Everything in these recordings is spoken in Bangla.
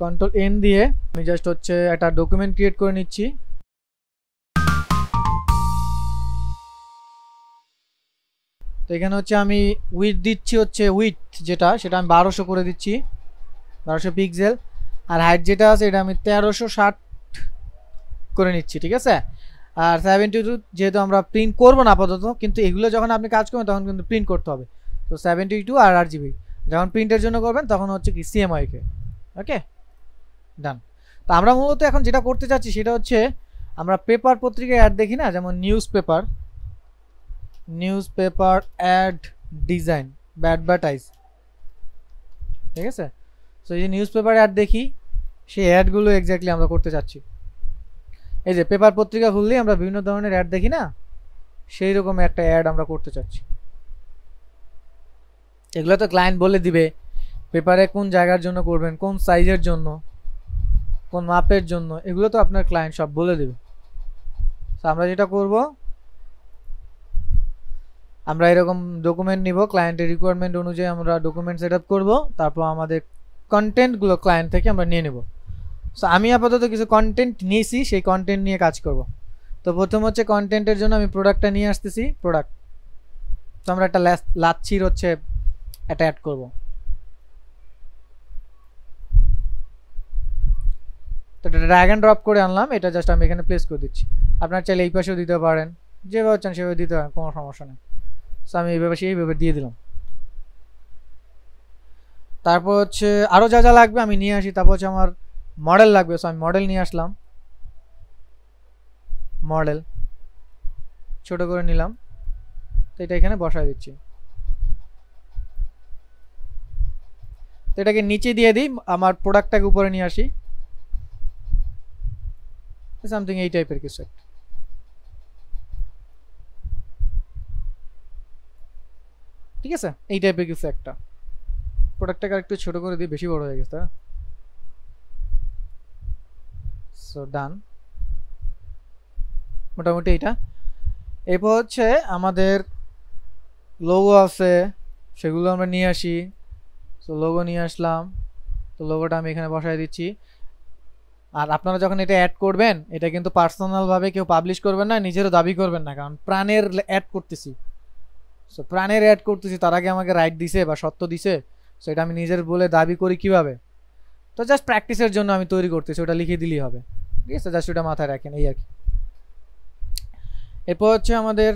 কন্ট্রোল এন দিয়ে আমি জাস্ট হচ্ছে একটা ডকুমেন্ট ক্রিয়েট করে নিচ্ছি। তো এখানে হচ্ছে আমি উইথ দিচ্ছি হচ্ছে উইথ যেটা সেটা আমি 1200 করে দিচ্ছি, 1200 পিক্সেল। আর হাইট যেটা আছে এটা আমি 1360 করে নিচ্ছি, ঠিক আছে। আর 72 যেহেতু আমরা প্রিন্ট করবো না আপাতত, কিন্তু এগুলো যখন আপনি কাজ করবেন তখন কিন্তু প্রিন্ট করতে হবে। তো 72 আর 8GB যখন প্রিন্টের জন্য করবেন তখন হচ্ছে কি CMYK। ওকে, ডান। তো আমরা মূলত এখন যেটা করতে চাচ্ছি সেটা হচ্ছে আমরা পেপার পত্রিকায় অ্যাড দেখি না, যেমন নিউজ পেপার অ্যাড ডিজাইন বা অ্যাডভার্টাইজ, ঠিক আছে। সো এই যে নিউজ পেপার অ্যাড দেখি সেই অ্যাডগুলো এক্স্যাক্টলি আমরা করতে চাচ্ছি। এই যে পেপার পত্রিকা খুললেই আমরা বিভিন্ন ধরনের অ্যাড দেখি না, সেই রকম একটা অ্যাড আমরা করতে চাচ্ছি। এগুলো তো ক্লায়েন্ট বলে দিবে পেপারে কোন জায়গার জন্য করবেন, কোন সাইজের জন্য, কোন মাপের জন্য, এগুলো তো আপনার ক্লায়েন্ট সব বলে দেবে। তো আমরা যেটা করব, আমরা এরকম ডকুমেন্ট নিব, ক্লায়েন্টের রিকোয়ারমেন্ট অনুযায়ী আমরা ডকুমেন্ট সেট আপ করবো, তারপর আমাদের কন্টেন্টগুলো ক্লায়েন্ট থেকে আমরা নিয়ে নেব। সো আমি আপাতত কিছু কন্টেন্ট নিয়েছি, সেই কন্টেন্ট নিয়ে কাজ করব। তো প্রথম হচ্ছে কন্টেন্টের জন্য আমি প্রোডাক্টটা নিয়ে আসতেছি, প্রোডাক্ট। তো আমরা একটা লাচ্ছির হচ্ছে এটা অ্যাড করব। তো এটা ড্র্যাগ অ্যান্ড ড্রপ করে আনলাম, এটা জাস্ট আমি এখানে প্লেস করে দিচ্ছি। আপনার চাইলে এই পাশেও দিতে পারেন, যেভাবে চান সেভাবে দিতে পারেন, কোনো সমস্যা নেই। সো আমি এইভাবে দিয়ে দিলাম। তারপর হচ্ছে আরও যা যা লাগবে আমি নিয়ে আসি। তারপর হচ্ছে আমার মডেল লাগবে, সো আমি মডেল নিয়ে আসলাম, মডেল ছোট করে নিলাম। তো এটা এখানে বসায় দিচ্ছি। তো এটাকে নিচে দিয়ে দিই, আমার প্রোডাক্টটাকে উপরে নিয়ে আসি, সামথিং এই টাইপের কিছু একটা, ঠিক আছে। এই টাইপের কিছু একটা প্রোডাক্টটাকে একটু ছোট করে দিই, বেশি বড় হয়ে গেছে। সো ডান, মোটামুটি এটা। এরপর হচ্ছে আমাদের লোগো আছে, সেগুলো আমরা নিয়ে আসি। সো লোগো নিয়ে আসলাম, তো লোগোটা আমি এখানে বসায় দিচ্ছি। আর আপনারা যখন এটা অ্যাড করবেন, এটা কিন্তু পার্সোনালভাবে কেউ পাবলিশ করবেন না, নিজেরও দাবি করবেন না, কারণ প্রাণের অ্যাড করতেছি। সো প্রাণের অ্যাড করতেছি, তার আগে আমাকে রাইট দিছে বা সত্য দিছে, সো এটা আমি নিজের বলে দাবি করি কিভাবে? তো জাস্ট প্র্যাকটিসের জন্য আমি তৈরি করতেছি, ওটা লিখে দিলেই হবে, ঠিক আছে। জাস্ট ওটা মাথায় রাখেন, এই আর কি। এরপর হচ্ছে আমাদের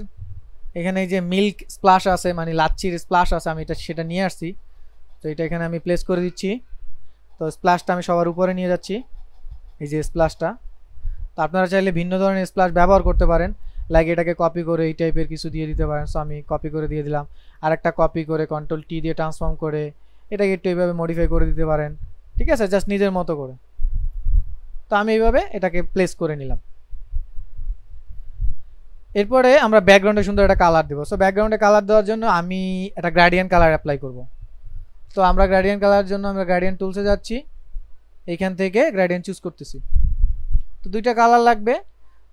এখানে এই যে মিল্ক স্প্লাশ আছে, মানে লাচ্ছির স্প্লাশ আছে, আমি সেটা নিয়ে আসছি। তো এটা এখানে আমি প্লেস করে দিচ্ছি। তো স্প্লাশটা আমি সবার উপরে নিয়ে যাচ্ছি, এই যে স্প্লাশটা। তো আপনারা চাইলে ভিন্ন ধরনের স্প্লাশ ব্যবহার করতে পারেন, লাইক এটাকে কপি করে এই টাইপের কিছু দিয়ে দিতে পারেন। সো আমি কপি করে দিয়ে দিলাম, আর একটা কপি করে কন্ট্রোল টি দিয়ে ট্রান্সফর্ম করে এটাকে একটু এইভাবে মডিফাই করে দিতে পারেন, ঠিক আছে, জাস্ট নিজের মতো করে। তো আমি এইভাবে এটাকে প্লেস করে নিলাম। এরপরে আমরা ব্যাকগ্রাউন্ডে সুন্দর একটা কালার দেবো। সো ব্যাকগ্রাউন্ডে কালার দেওয়ার জন্য আমি একটা গ্রেডিয়েন্ট কালার অ্যাপ্লাই করব। তো আমরা গ্রেডিয়েন্ট কালার জন্য আমরা গ্রেডিয়েন্ট টুলসে যাচ্ছি, এইখান থেকে গ্রেডিয়েন্ট চুজ করতেছি। তো দুইটা কালার লাগবে।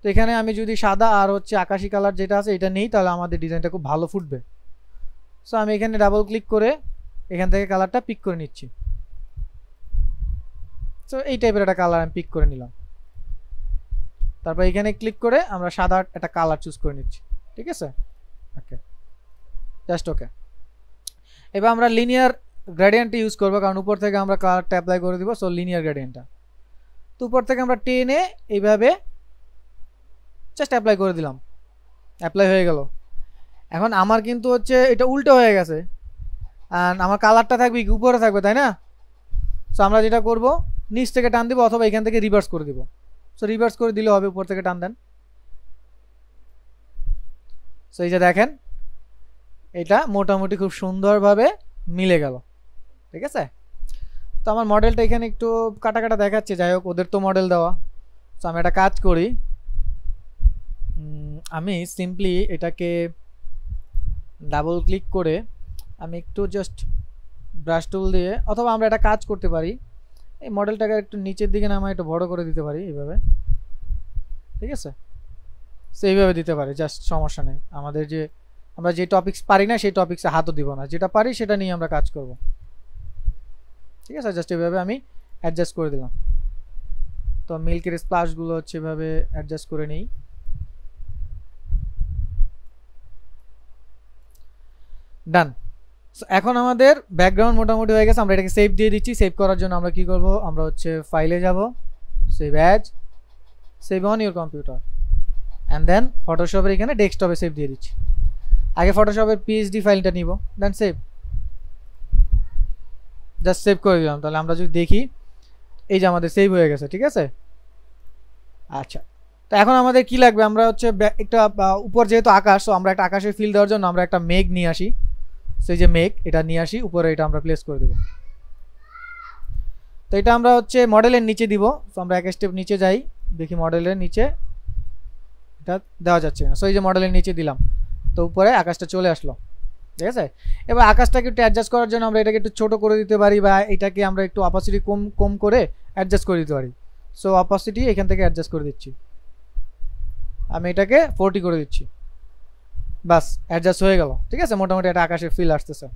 তো এখানে আমি যদি সাদা আর হচ্ছে আকাশি কালার যেটা আছে এটা নেই, তাহলে আমাদের ডিজাইনটা খুব ভালো ফুটবে। সো আমি এখানে ডাবল ক্লিক করে এখান থেকে কালারটা পিক করে নিচ্ছি। সো এই টাইপের একটা কালার আমি পিক করে নিলাম। তারপর এখানে ক্লিক করে আমরা সাদা একটা কালার চুজ করে নিচ্ছি, ঠিক আছে। ওকে, জাস্ট ওকে। এবার আমরা লিনিয়ার গ্রেডিয়েন্ট ইউজ করবো, কারণ উপর থেকে আমরা কালারটা অ্যাপ্লাই করে দিব। সো লিনিয়ার গ্রেডিয়েন্টটা তো উপর থেকে আমরা টেনে এইভাবে জাস্ট অ্যাপ্লাই করে দিলাম, অ্যাপ্লাই হয়ে গেল। এখন আমার কিন্তু হচ্ছে এটা উল্টো হয়ে গেছে, আর আমার কালারটা থাকবে কি উপরে থাকবে, তাই না? সো আমরা যেটা করব, নিচ থেকে টান দিব অথবা এখান থেকে রিভার্স করে দিব। সো রিভার্স করে দিলে হবে, উপর থেকে টান দেন। সো এই যে দেখেন, এটা মোটামুটি খুব সুন্দরভাবে মিলে গেল, ঠিক আছে। তো আমার মডেলটা এখানে একটু কাটা কাটা দেখাচ্ছে, যাই হোক, ওদের তো মডেল দেওয়া। সো আমি একটা কাজ করি, আমি সিম্পলি এটাকে ডাবল ক্লিক করে আমি একটু জাস্ট ব্রাশ টুল দিয়ে, অথবা আমরা একটা কাজ করতে পারি, এই মডেলটাকে একটু নিচের দিকে নামায় একটু বড় করে দিতে পারি এইভাবে, ঠিক আছে। সো এইভাবে দিতে পারি, জাস্ট সমস্যা নেই। আমাদের যে আমরা যে টপিকস পারি না সেই টপিক্সে হাতও দিব না, যেটা পারি সেটা নিয়ে আমরা কাজ করব, ঠিক আছে। জাস্ট এইভাবে আমি অ্যাডজাস্ট করে দিলাম। তো মিল্কের স্প্লাশগুলো হচ্ছে এভাবে অ্যাডজাস্ট করে নিই। ডান। সো এখন আমাদের ব্যাকগ্রাউন্ড মোটামুটি হয়ে গেছে। আমরা এটাকে সেভ দিয়ে দিচ্ছি। সেভ করার জন্য আমরা কি করব, আমরা হচ্ছে ফাইলে যাব, save as, save on your computer, and then ফটোশপের এখানে ডেস্কটপে সেভ দিয়ে দিচ্ছি। আগে ফটোশপের পিএইচডি ফাইলটা নিব, দেন সেভ, জাস্ট সেভ করে দিলাম। তাহলে আমরা যদি দেখি এই যে আমাদের সেভ হয়ে গেছে, ঠিক আছে। আচ্ছা, তো এখন আমাদের কি লাগবে, আমরা হচ্ছে একটা উপর যেহেতু আকাশ, সো আমরা একটা আকাশের ফিল দেওয়ার জন্য আমরা একটা মেঘ নিয়ে আসি। সেই যে মেঘ, এটা নিয়ে আসি উপরে, এটা আমরা প্লেস করে দেব। তো এটা আমরা হচ্ছে মডেলের নিচে দিব। তো আমরা এক স্টেপ নিচে যাই, দেখি মডেলের নিচে এটা দেওয়া যাচ্ছে না। সো এই যে মডেলের নিচে দিলাম, তো উপরে আকাশটা চলে আসলো, ঠিক আছে। এবার আকাশটাকে একটু অ্যাডজাস্ট করার জন্য আমরা এটাকে একটু ছোট করে দিতে পারি, বা এটাকে আমরা একটু অপাসিটি কম করে অ্যাডজাস্ট করে দিতে পারি। সো অপাসিটি এখান থেকে অ্যাডজাস্ট করে দিচ্ছি, আমি এটাকে 40 করে দিচ্ছি, বাস অ্যাডজাস্ট হয়ে গেল, ঠিক আছে। মোটামুটি একটা আকাশের ফিল আসতেছে।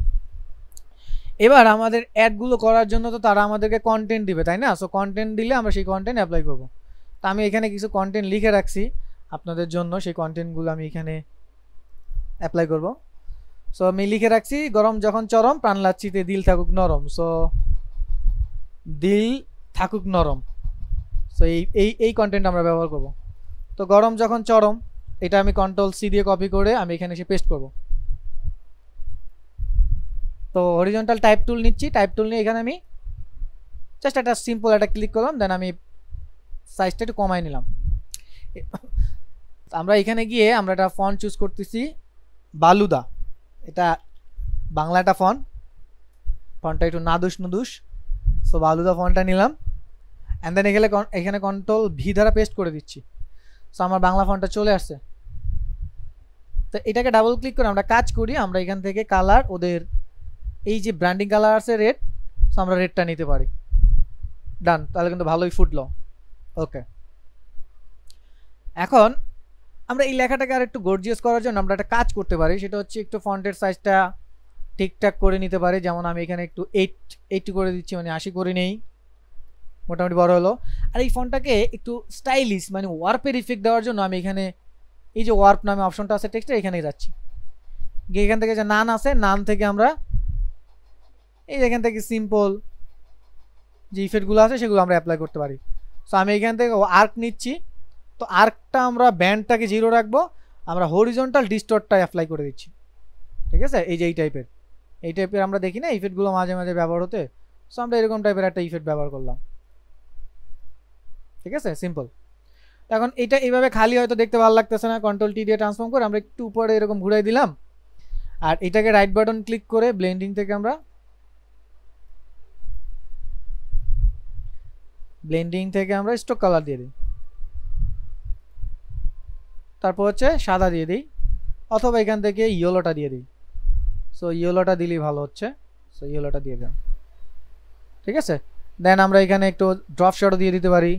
এবার আমাদের অ্যাডগুলো করার জন্য তো তারা আমাদেরকে কন্টেন্ট দিবে, তাই না। সো কন্টেন্ট দিলে আমরা সেই কন্টেন্ট অ্যাপ্লাই করব। তো আমি এখানে কিছু কন্টেন্ট লিখে রাখছি আপনাদের জন্য, সেই কন্টেন্টগুলো আমি এখানে অ্যাপ্লাই করব। সো আমি লিখে রাখছি, গরম যখন চরম প্রাণ লাচ্ছিতে দিল থাকুক নরম। সো দিল থাকুক নরম, সো এই কন্টেন্ট আমরা ব্যবহার করব। তো গরম যখন চরম, এটা আমি কন্ট্রোল সি দিয়ে কপি করে আমি এখানে এসে পেস্ট করব। তো হরিজন্টাল টাইপ টুল নিচ্ছি, টাইপ টুল নিয়ে এখানে আমি জাস্ট একটা সিম্পল একটা ক্লিক করলাম, দেন আমি সাইজটা একটু কমাই নিলাম। আমরা এখানে গিয়ে আমরা একটা ফন্ট চুজ করতেছি, বালুদা। এটা বাংলা একটা ফন্টটা একটু নাদুস নুদুস। সো বালুদা ফন্টটা নিলাম, অ্যান্ড দেন এখানে কন্ট্রোল ভি দ্বারা পেস্ট করে দিচ্ছি। সো আমার বাংলা ফন্টটা চলে আসছে। তো এটাকে ডাবল ক্লিক করে আমরা কাজ করি, আমরা এখান থেকে কালার, ওদের এই যে ব্র্যান্ডিং কালার আছে রেড, সো আমরা রেডটা নিতে পারি। ডান, তাহলে কিন্তু ভালোই ফুটলো। ওকে, এখন আমরা এই লেখাটাকে আর একটু গর্জিয়াস করার জন্য আমরা একটা কাজ করতে পারি, সেটা হচ্ছে একটু ফন্টের সাইজটা ঠিকঠাক করে নিতে পারি। যেমন আমি এখানে একটু 80 করে দিচ্ছি, মানে 80 করে নেই, মোটামুটি বড় হলো। আর এই ফন্টটাকে একটু স্টাইলিশ, মানে ওয়ার্পের ইফেক্ট দেওয়ার জন্য আমি এখানে এই যে ওয়ার্প নামে অপশনটা আছে টেক্সটে, এখানে যাচ্ছি, গিয়ে এখান থেকে যে নান আছে, নান থেকে আমরা এই এখান থেকে সিম্পল যে ইফেক্টগুলো আছে সেগুলো আমরা অ্যাপ্লাই করতে পারি। সো আমি এখান থেকে আর্ক নিচ্ছি, তো আর্কটা আমরা ব্যান্ডটাকে 0 রাখবো, আমরা হরিজন্টাল ডিস্টর্টটা অ্যাপ্লাই করে দিচ্ছি, ঠিক আছে। এই যে এই টাইপের আমরা দেখি না ইফেক্টগুলো মাঝে মাঝে ব্যবহার হতে, সো আমরা এরকম টাইপের একটা ইফেক্ট ব্যবহার করলাম, ঠিক আছে, সিম্পল। এখন এটা এইভাবে খালি হয়তো দেখতে ভালো লাগতেছে না, কন্ট্রোল টি দিয়ে ট্রান্সফর্ম করে আমরা একটু উপরে এরকম ঘুরাই দিলাম, আর এটাকে রাইট বাটন ক্লিক করে ব্লেন্ডিং থেকে আমরা স্ট্রোক কালার দিয়ে দিই, তারপর হচ্ছে সাদা দিয়ে দিই, অথবা এখান থেকে ইয়েলোটা দিয়ে দিই। সো ইয়েলোটা দিলেই ভালো হচ্ছে, সো ইয়েলোটা দিয়ে দিলাম, ঠিক আছে। দেন আমরা এখানে একটু ড্রপ শ্যাডো দিয়ে দিতে পারি।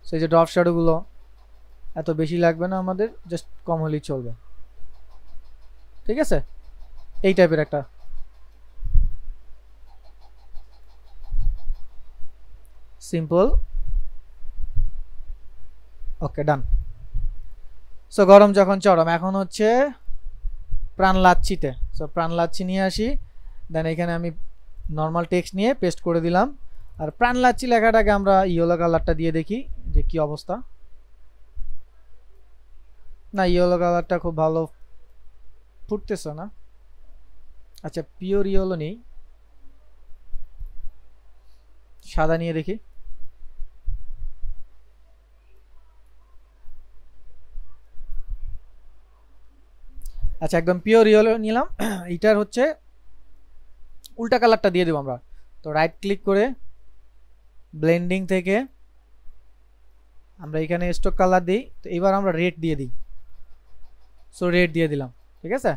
সো এই যে ড্রপ শ্যাডোগুলো এত বেশি লাগবে না আমাদের, জাস্ট কম হলেই চলবে, ঠিক আছে। এই টাইপের একটা সিম্পল। ওকে, ডান। সো গরম যখন চরম, এখন হচ্ছে প্রাণ লাচ্ছিতে। সো প্রাণ লাচ্ছি নিয়ে আসি, দেন এখানে আমি নর্মাল টেক্সট নিয়ে পেস্ট করে দিলাম, আর প্রাণ লাচ্ছি লেখাটাকে আমরা ইয়েলো কালারটা দিয়ে দেখি যে কি অবস্থা। না, ইয়েলো কালারটা খুব ভালো ফুটতেছে না। আচ্ছা, পিওর ইয়েলো নেই, সাদা নিয়ে দেখি। আচ্ছা, একদম পিওর ইয়েলো নিলাম। এটার হচ্ছে উল্টা কালারটা দিয়ে দেবো আমরা। তো রাইট ক্লিক করে ব্লেন্ডিং থেকে আমরা এখানে স্ট্রোক কালার দিই, তো এবার আমরা রেড দিয়ে দিই। সো রেড দিয়ে দিলাম, ঠিক আছে।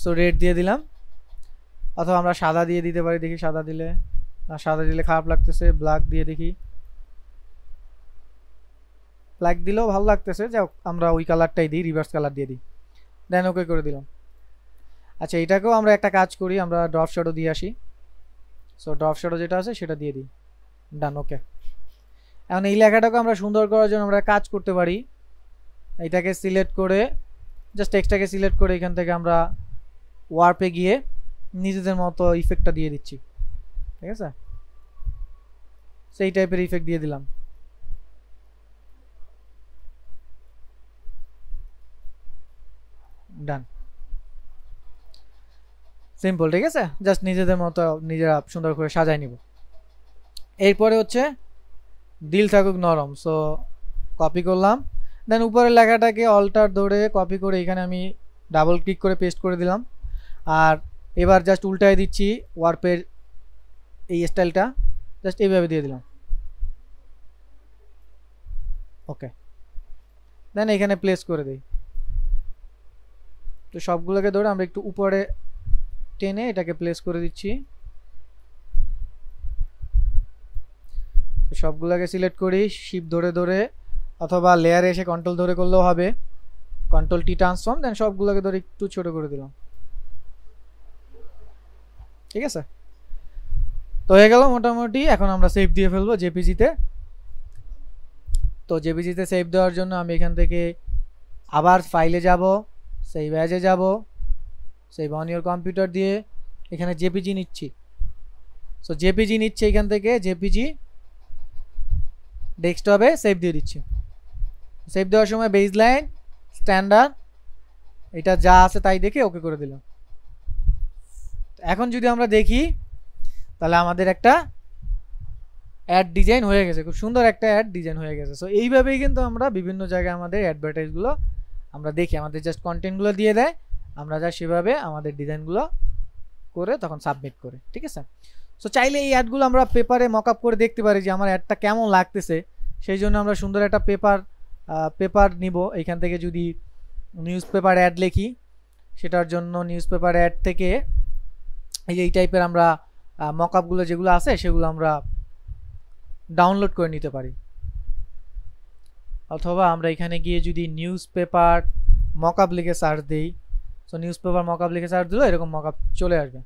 সো রেড দিয়ে দিলাম, অথবা আমরা সাদা দিয়ে দিতে পারি, দেখি সাদা দিলে, না সাদা দিলে খারাপ লাগতেছে, ব্ল্যাক দিয়ে দেখি, ব্ল্যাক দিলেও ভালো লাগতেছে, যাও আমরা ওই কালারটাই দিই, রিভার্স কালার দিয়ে দিই, দেন ওকে করে দিলাম। আচ্ছা, এটাকেও আমরা একটা কাজ করি, আমরা ড্রপ শ্যাডো দিয়ে আসি। সো ড্রপ শ্যাডো যেটা আছে সেটা দিয়ে দিই, ডান। ওকে, এখন এই লেখাটাকে আমরা সুন্দর করার জন্য আমরা কাজ করতে পারি, এটাকে সিলেক্ট করে জাস্ট টেক্সটটাকে সিলেক্ট করে এখান থেকে আমরা ওয়ার্পে গিয়ে নিজেদের মতো ইফেক্টটা দিয়ে দিচ্ছি, ঠিক আছে? সেই টাইপের ইফেক্ট দিয়ে দিলাম, ডান, সিম্পল, ঠিক আছে? জাস্ট নিজেদের মতো নিজেরা সুন্দর করে সাজাই নিব। এরপরে হচ্ছে দিল থাকুক নরম, সো কপি করলাম, দেন উপরের লেখাটাকে অল্টার ধরে কপি করে এখানে আমি ডাবল ক্লিক করে পেস্ট করে দিলাম। আর এবার জাস্ট উল্টায় দিচ্ছি ওয়ার্পের এই স্টাইলটা, জাস্ট এইভাবে দিয়ে দিলাম। ওকে, দেন এখানে প্লেস করে দিই। তো সবগুলোকে ধরে আমরা একটু উপরে টেনে এটাকে প্লেস করে দিচ্ছি। সবগুলোকে সিলেক্ট করি, শিফট ধরে ধরে অথবা লেয়ারে এসে কন্ট্রোল ধরে করলেও হবে, কন্ট্রোল টি ট্রান্সফর্ম, দেন সবগুলোকে ধরে একটু ছোট করে দিলাম, ঠিক আছে? তো হয়ে গেল মোটামুটি। এখন আমরা সেভ দিয়ে ফেলবো জেপিজিতে। তো জেপিজিতে সেভ দেওয়ার জন্য আমি এখান থেকে আবার ফাইলে যাব, সেভ অ্যাজে যাব, সেভ অন ইওর কম্পিউটার দিয়ে এখানে জেপিজি নিচ্ছি। সো জেপিজি নিচ্ছে এখান থেকে, জেপিজি ডেস্কটপে সেভ দিয়ে দিচ্ছি। সেভ দেওয়ার সময় বেসলাইন স্ট্যান্ডার্ড এটা যা আছে তাই দেখে ওকে করে দিলাম। এখন যদি আমরা দেখি তাহলে আমাদের একটা অ্যাড ডিজাইন হয়ে গেছে, খুব সুন্দর একটা অ্যাড ডিজাইন হয়ে গেছে। সো এইভাবেই কিন্তু আমরা বিভিন্ন জায়গায় আমাদের অ্যাডভার্টাইজগুলো আমরা দেখি, আমাদের জাস্ট কন্টেন্টগুলো দিয়ে দেয়, আমরা যা সেভাবে আমাদের ডিজাইনগুলো করে তখন সাবমিট করে, ঠিক আছে? সো চাইলে এই অ্যাডগুলো আমরা পেপারে মকআপ করে দেখতে পারি যে আমার অ্যাডটা কেমন লাগতেছে। সেই জন্য আমরা সুন্দর একটা পেপার নিব, এখান থেকে যদি নিউজ পেপার অ্যাড লিখি সেটার জন্য নিউজ পেপার অ্যাড থেকে এই টাইপের আমরা মকআপগুলো যেগুলো আছে সেগুলো আমরা ডাউনলোড করে নিতে পারি, অথবা আমরা এখানে গিয়ে যদি নিউজ পেপার মকআপ লিখে সার্চ দিই, সো নিউজ পেপার মকআপ লিখে সার্চ দিলে এরকম মকআপ চলে আসবে।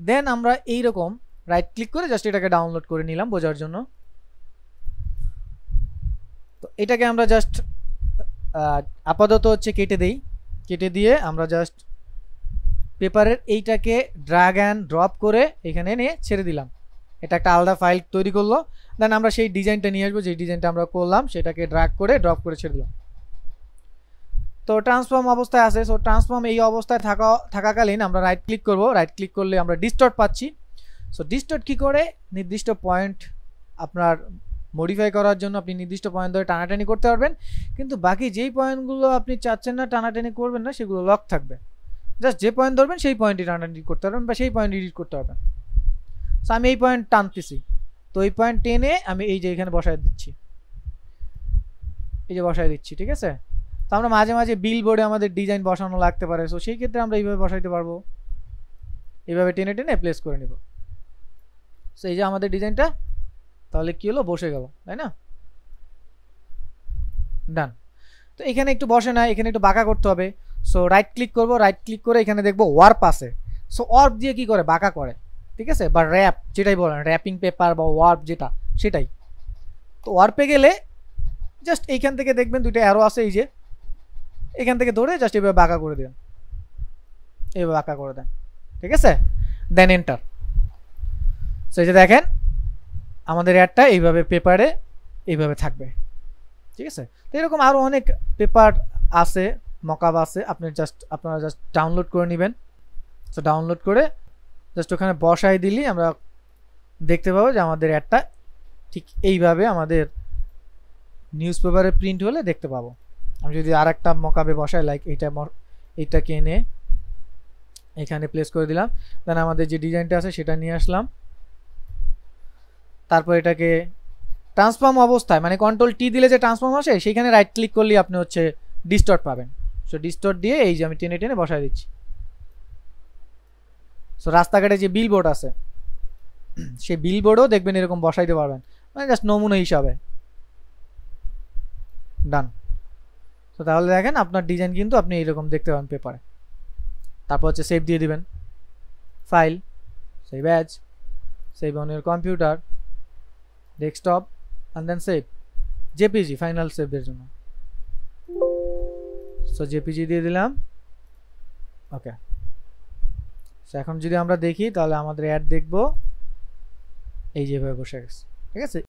দেন আমরা এইরকম রাইট ক্লিক করে জাস্ট এটাকে ডাউনলোড করে নিলাম বোঝার জন্য। তো এটাকে আমরা জাস্ট আপাতত হচ্ছে কেটে দেই, কেটে দিয়ে আমরা জাস্ট পেপারের এইটাকে ড্র্যাগ অ্যান্ড ড্রপ করে এখানে নিয়ে ছেড়ে দিলাম, এটা একটা আলাদা ফাইল তৈরি করলো। দেন আমরা সেই ডিজাইনটা নিয়ে আসবো, যে ডিজাইনটা আমরা করলাম সেটাকে ড্র্যাগ করে ড্রপ করে ছেড়ে দিলাম। তো ট্রান্সফর্ম অবস্থায় আছে, সো ট্রান্সফর্ম এই অবস্থায় থাকাকালীন আমরা রাইট ক্লিক করব, রাইট ক্লিক করলে আমরা ডিস্টর্ট পাচ্ছি। সো ডিস্টর্ট কী করে, নির্দিষ্ট পয়েন্ট আপনার মডিফাই করার জন্য আপনি নির্দিষ্ট পয়েন্ট ধরে টানাটানি করতে পারবেন, কিন্তু বাকি যেই পয়েন্টগুলো আপনি চাচ্ছেন না টানাটানি করবেন না সেগুলো লক থাকবে। জাস্ট যে পয়েন্ট ধরবেন সেই পয়েন্টই টানাটানি করতে পারবেন বা সেই পয়েন্ট এডিট করতে পারবেন। সো আমি এই পয়েন্ট টানতেছি, তো এই পয়েন্ট টেনে আমি এই যে এখানে বসায় দিচ্ছি, এই যে বসায় দিচ্ছি, ঠিক আছে? তো আমরা মাঝে মাঝে বিল বোর্ডে আমাদের ডিজাইন বসানো লাগতে পারে, সো সেই ক্ষেত্রে আমরা এইভাবে বসাইতে পারবো, এইভাবে টেনে টেনে প্লেস করে নিব। সো এই যে আমাদের ডিজাইনটা তাহলে কি হলো, বসে গেল, তাই না? ডান। তো এখানে একটু বসে না, এখানে একটু বাঁকা করতে হবে। সো রাইট ক্লিক করব, রাইট ক্লিক করে এখানে দেখবো ওয়ার্প আছে। সো ওয়ার্প দিয়ে কি করে, বাঁকা করে, ঠিক আছে? বা র্যাপ যেটাই বলেন, র্যাপিং পেপার বা ওয়ার্প যেটা সেটাই। তো ওয়ার্পে গেলে জাস্ট এইখান থেকে দেখবেন দুইটা অ্যারো আছে, এই যে এখান থেকে ধরে জাস্ট এইভাবে বাঁকা করে দেন, এইভাবে বাঁকা করে দেন, ঠিক আছে? দেন এন্টার। সো এই যে দেখেন আমাদের অ্যাডটা এইভাবে পেপারে এইভাবে থাকবে, ঠিক আছে? তো এরকম আরও অনেক পেপার আছে, মকআপ আছে, আপনারা জাস্ট ডাউনলোড করে নেবেন। সো ডাউনলোড করে জাস্ট ওখানে বসাই দিলেই আমরা দেখতে পাবো যে আমাদের অ্যাডটা ঠিক এইভাবে আমাদের নিউজ পেপারে প্রিন্ট হলে দেখতে পাবো। আমি যদি আর একটা মকআপে বসাই, লাইক এইটাকে এনে এখানে প্লেস করে দিলাম, দেন আমাদের যে ডিজাইনটা আছে সেটা নিয়ে আসলাম, তারপর এটাকে ট্রান্সফর্ম অবস্থায় মানে কন্ট্রোল টি দিলে যে ট্রান্সফর্ম আসে সেইখানে রাইট ক্লিক করলে আপনি হচ্ছে ডিস্টর্ট পাবেন। সো ডিস্টর্ট দিয়ে এই যে আমি টেনে টেনে বসাই দিচ্ছি। সো রাস্তাঘাটে যে বিলবোর্ড আছে সেই বিলবোর্ডও দেখবেন এরকম বসাইতে পারবেন, মানে জাস্ট নমুনা হিসাবে। ডান। তো তাহলে দেখেন আপনার ডিজাইন কিন্তু আপনি এইরকম দেখতে পাবেন পেপারে। তারপর হচ্ছে সেভ দিয়ে দিবেন, file, save as, save on your computer, desktop, and then save jpg final save এর জন্য সো jpg দিয়ে দিলাম ওকে সো এখন যদি আমরা দেখি তাহলে আমাদের অ্যাড দেখব এই যেভাবে বসে গেছে ঠিক আছে